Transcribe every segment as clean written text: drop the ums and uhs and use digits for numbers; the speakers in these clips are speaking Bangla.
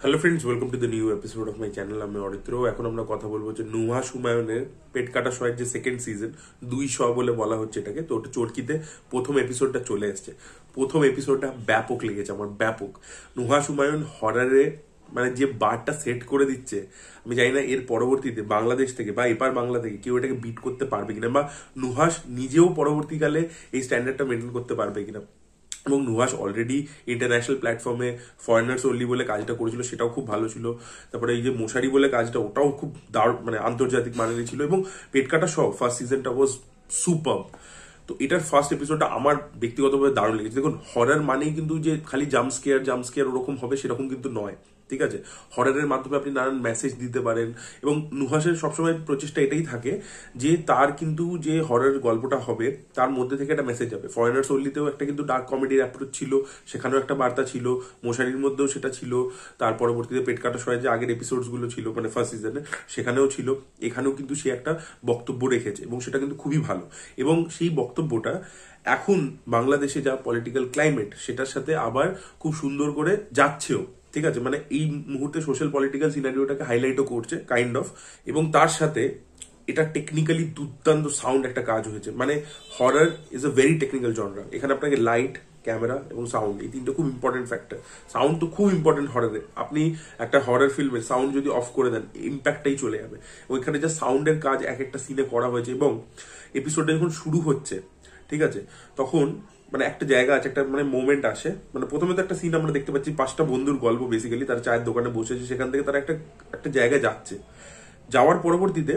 Hello friends, welcome to the new episode of my channel. আমি অরিত্র। এখন আমরা কথা বলবো যে নুহাস হুমায়ুনের পেট কাটা শয়ের যে সেকেন্ড সিজন 2 বলে বলা হচ্ছে এটাকে, তো ওটা চরকিতে প্রথম এপিসোডটা চলে এসছে। প্রথম এপিসোডটা ব্যাপক লেগেছে আমার, ব্যাপক। নুহাস হুমায়ুন হরারে মানে যে বারটা সেট করে দিচ্ছে, আমি জানি না এর পরবর্তীতে বাংলাদেশ থেকে বা এপার বাংলা থেকে কেউ এটাকে বিট করতে পারবে কিনা, বা নুহাস নিজেও পরবর্তীকালে এই স্ট্যান্ডার্ডটা মেনটেন করতে পারবে কিনা। এবং নুহাস অলরেডি ইন্টারন্যাশনাল প্ল্যাটফর্মে ফরেনার্স অনলি বলে কাজটা করেছিল, সেটাও খুব ভালো ছিল। তারপরে এই যে মশারি বলে কাজটা, ওটাও খুব দারুণ, মানে আন্তর্জাতিক মানের ছিল। এবং পেট কাটা সহ ফার্স্ট সিজনটা ওয়াজ সুপার। তো এটার ফার্স্ট এপিসোডটা আমার ব্যক্তিগতভাবে দারুণ লেগেছে। দেখুন, হরার মানেই কিন্তু যে খালি জাম্প স্কেয়ার ওরকম হবে সেরকম কিন্তু নয়, ঠিক আছে। হরারের মাধ্যমে আপনি নানান মেসেজ দিতে পারেন, এবং নুহাসের সবসময় প্রচেষ্টা এটাই থাকে যে তার কিন্তু যে হরার গল্পটা হবে তার মধ্যে থেকে একটা মেসেজ যাবে। ফরেনার্স অনলিতেও একটা কিন্তু ডার্ক কমেডির অ্যাপ্রোচ ছিল, সেখানেও একটা বার্তা ছিল, মশারির মধ্যেও সেটা ছিল, তার পরবর্তীতে পেট কাটা সয় যে আগের এপিসোডস গুলো ছিল মানে ফার্স্ট সিজনে, সেখানেও ছিল। এখানেও কিন্তু সে একটা বক্তব্য রেখেছে এবং সেটা কিন্তু খুবই ভালো। এবং সেই বক্তব্যটা এখন বাংলাদেশে যা পলিটিক্যাল ক্লাইমেট সেটার সাথে আবার খুব সুন্দর করে যাচ্ছেও, ঠিক আছে। মানে এই মুহূর্তে সোশ্যাল পলিটিক্যাল সিনারিওটাকে হাইলাইটও করছে কাইন্ড অফ। এবং তার সাথে এটা টেকনিক্যালি দুর্দান্ত সাউন্ড একটা কাজ হয়েছে। মানে horror is a very technical genre. এখানে আপনাকে লাইট, ক্যামেরা এবং সাউন্ড, এই তিনটা খুব ইম্পর্টেন্ট ফ্যাক্টর। সাউন্ড তো খুব ইম্পর্টেন্ট হররে। আপনি একটা হরর ফিল্মে সাউন্ড যদি অফ করে দেন, ইম্প্যাক্টটাই চলে যাবে। ওইখানে যে সাউন্ডের কাজ এক একটা সিনে করা হয়েছে, এবং এপিসোডটা যখন শুরু হচ্ছে, ঠিক আছে, তখন মানে একটা জায়গা আছে, একটা মানে মোমেন্ট আসে। মানে প্রথমে তো একটা সিন আমরা দেখতে পাচ্ছি, 5টা বন্ধুর গল্প বেসিক্যালি, তারা চায়ের দোকানে বসেছে, সেখান থেকে তারা একটা একটা জায়গায় যাচ্ছে। যাওয়ার পরবর্তীতে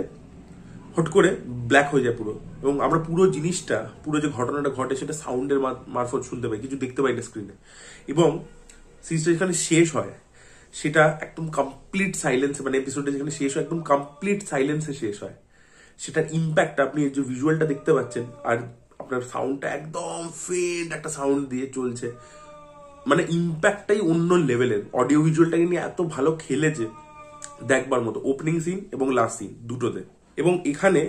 হট করে ব্ল্যাক হয়ে যায় পুরো, এবং আমরা পুরো জিনিসটা, পুরো যে ঘটনাটা ঘটে সেটা সাউন্ডের মারফত শুনতে পাই, কিছু দেখতে পাই না স্ক্রিনে। এবং সিরিজটা যেখানে শেষ হয় সেটা একদম কমপ্লিট সাইলেন্সে, মানে এপিসোডটা যেখানে শেষ হয় একদম কমপ্লিট সাইলেন্সে শেষ হয়। সেটার ইম্প্যাক্ট আপনি যে ভিজুয়ালটা দেখতে পাচ্ছেন, আর আপনার সাউন্ডটা একদম ফেন্ট একটা সাউন্ড দিয়ে চলছে, মানে ইম্প্যাক্টটাই অন্য লেভেলের। অডিও ভিজুয়ালটাকে নিয়ে এত ভালো খেলেছে দেখবার মতো, ওপেনিং সিন এবং লাস্ট সিন দুটোতে। এবং এখানে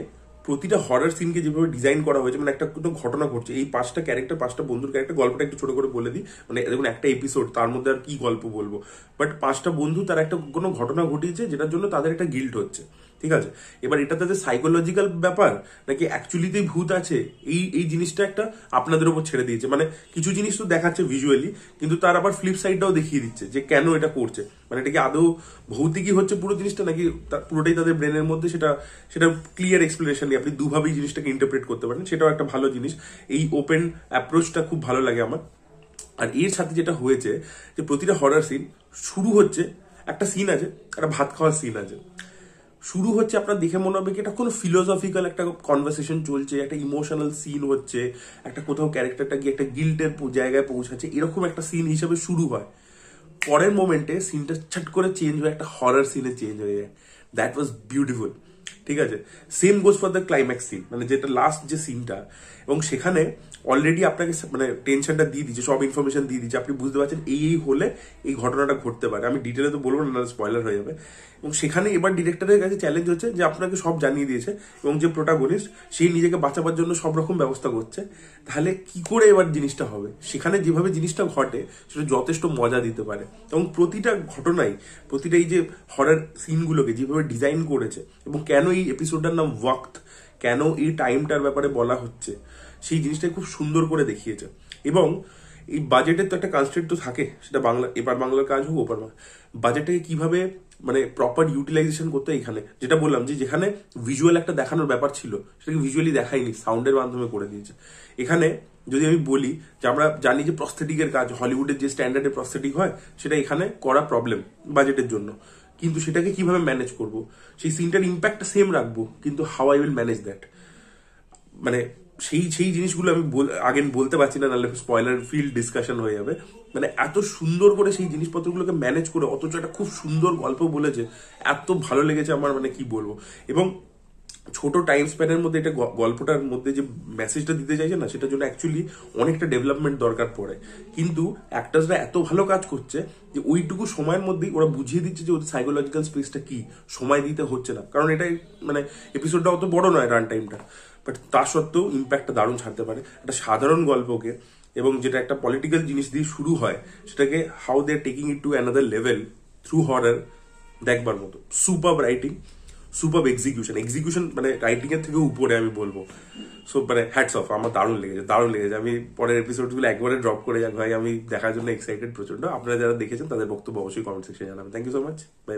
প্রতিটা হরর সিনকে যেভাবে ডিজাইন করা হয়েছে, মানে একটা কোনো ঘটনা ঘটছে, এই 5টা ক্যারেক্টার, 5টা বন্ধুর ক্যারেক্টার, গল্পটা একটু ছোট করে বলে দিই। মানে দেখুন, একটা এপিসোড, তার মধ্যে আর কি গল্প বলবো, বাট 5টা বন্ধু তারা একটা কোনো ঘটনা ঘটিয়েছে যেটার জন্য তাদের একটা গিল্ট হচ্ছে, ঠিক আছে। এবার এটা তাদের সাইকোলজিক্যাল ব্যাপার নাকি অ্যাকচুয়ালিতেই ভূত আছে, এই এই জিনিসটা একটা আপনাদের উপর ছেড়ে দিয়েছে। মানে কিছু জিনিস তো দেখাচ্ছে ভিজুয়ালি, কিন্তু তার আবার ফ্লিপ সাইডটাও দেখিয়ে দিচ্ছে যে কেন এটা করছে। মানে এটা কি আদৌ ভৌতিকই হচ্ছে পুরো জিনিসটা, নাকি পুরোটাই তাদের ব্রেনের মধ্যে, সেটা সেটা ক্লিয়ার এক্সপ্লেনেশন নেই। আপনি দুভাবেই জিনিসটাকে ইন্টারপ্রেট করতে পারেন, সেটাও একটা ভালো জিনিস। এই ওপেন অ্যাপ্রোচটা খুব ভালো লাগে আমার। আর এর সাথে যেটা হয়েছে যে প্রতিটা হরর সিন শুরু হচ্ছে, একটা সিন আছে, একটা ভাত খাওয়ার সিন আছে, শুরু হচ্ছে, আপনার দেখে মনে হবে কি এটা কোনো ফিলোসফিক্যাল একটা কনভারসেশন চলছে, একটা ইমোশনাল সিন হচ্ছে, একটা কোথাও ক্যারেক্টারটা গিয়ে একটা গিল্টের জায়গায় পৌঁছাচ্ছে, এরকম একটা সিন হিসেবে শুরু হয়। পরের মোমেন্টে সিনটা ছট করে চেঞ্জ হয়ে একটা হরর সিনে চেঞ্জ হয়ে যায়। দ্যাট ওয়াজ বিউটিফুল, ঠিক আছে। Same goes for the climax scene, মানে যেটা লাস্ট যে সিনটা, এবং সেখানে অলরেডি আপনাকে মানে টেনশনটা দিয়ে দিচ্ছে, সব ইনফরমেশন দিয়ে দিচ্ছে, আপনি বুঝতে পারছেন এই হলে এই ঘটনাটা ঘটতে পারে। আমি ডিটেলে তো বলবো না, স্পয়লার হয়ে যাবে। এবং সেখানে এবার ডিরেক্টরের কাছে চ্যালেঞ্জ হচ্ছে যে আপনাকে সব জানিয়ে দিয়েছে, এবং যে প্রোটাগনিস্ট সেই নিজেকে বাঁচাবার জন্য সব রকম ব্যবস্থা করছে, তাহলে কি করে এবার জিনিসটা হবে। সেখানে যেভাবে জিনিসটা ঘটে সেটা যথেষ্ট মজা দিতে পারে। এবং প্রতিটা ঘটনাই, প্রতিটা এই যে হরর সিনগুলোকে যেভাবে ডিজাইন করেছে, এবং কেন এই এপিসোডটার নাম ওয়াক্ত, কেন এই টাইমটার ব্যাপারে বলা হচ্ছে, সেই জিনিসটা খুব সুন্দর করে দেখিয়েছে। এবং এই বাজেটের তো একটা কনস্ট্রেন্ট তো থাকে, সেটা বাংলা, এবার বাংলার কাজ হোক ওপার বাজেটটাকে কিভাবে মানে প্রপার ইউটিলাইজেশন করতে, এখানে যেটা বললাম যে যেখানে ভিজুয়াল একটা দেখানোর ব্যাপার ছিল সেটাকে ভিজুয়ালি দেখায়নি, সাউন্ডের মাধ্যমে করে দিয়েছে। এখানে যদি আমি বলি যে আমরা জানি যে প্রস্থেটিকের কাজ, হলিউডের যে স্ট্যান্ডার্ডের প্রস্থেটিক হয় সেটা এখানে করা প্রবলেম বাজেটের জন্য, কিন্তু সেটাকে কিভাবে ম্যানেজ করব, সেই সিনটার ইম্প্যাক্টটা সেম রাখবো, কিন্তু how I will manage that, মানে সেই সেই জিনিসগুলো আমি আগে বলতে পারছি না, নাহলে স্পয়লার ফিল্ড ডিসকাশন হয়ে যাবে। মানে এত সুন্দর করে সেই জিনিসপত্রগুলোকে ম্যানেজ করে, অথচ একটা খুব সুন্দর গল্প বলেছে, এত ভালো লেগেছে আমার, মানে কি বলবো। এবং ছোট টাইম স্প্যানের মধ্যে এটা গল্পটার মধ্যে যে মেসেজটা দিতে চাইছে না, সেটার জন্য অ্যাকচুয়ালি অনেকটা ডেভেলপমেন্ট দরকার পড়ে, কিন্তু অ্যাক্টার্সরা এত ভালো কাজ করছে যে ওইটুকু সময়ের মধ্যেই ওরা বুঝিয়ে দিচ্ছে যে ওদের সাইকোলজিক্যাল স্পেসটা কি, সময় দিতে হচ্ছে না। কারণ এটাই মানে এপিসোডটা অত বড় নয় রান টাইমটা, বাট তা সত্ত্বেও ইম্প্যাক্টটা দারুণ ছাড়তে পারে একটা সাধারণ গল্পকে। এবং যেটা একটা পলিটিক্যাল জিনিস দিয়ে শুরু হয়, সেটাকে how they are taking it to another level, through horror দেখবার মতো। সুপার রাইটিং, সুপার এক্সিকিউশন মানে রাইটিং এর থেকে উপরে আমি বলবো। সো মানে হ্যাটস অফ, আমার দারুণ লেগেছে। আমি পরের এপিসোডগুলো একবারে ড্রপ করে যাক ভাই, আমি দেখার জন্য এক্সাইটেড প্রচন্ড। আপনারা যারা দেখেছেন তাদের বক্তব্য অবশ্যই কমেন্ট সেকশনে জানাবেন। Thank you so much, by.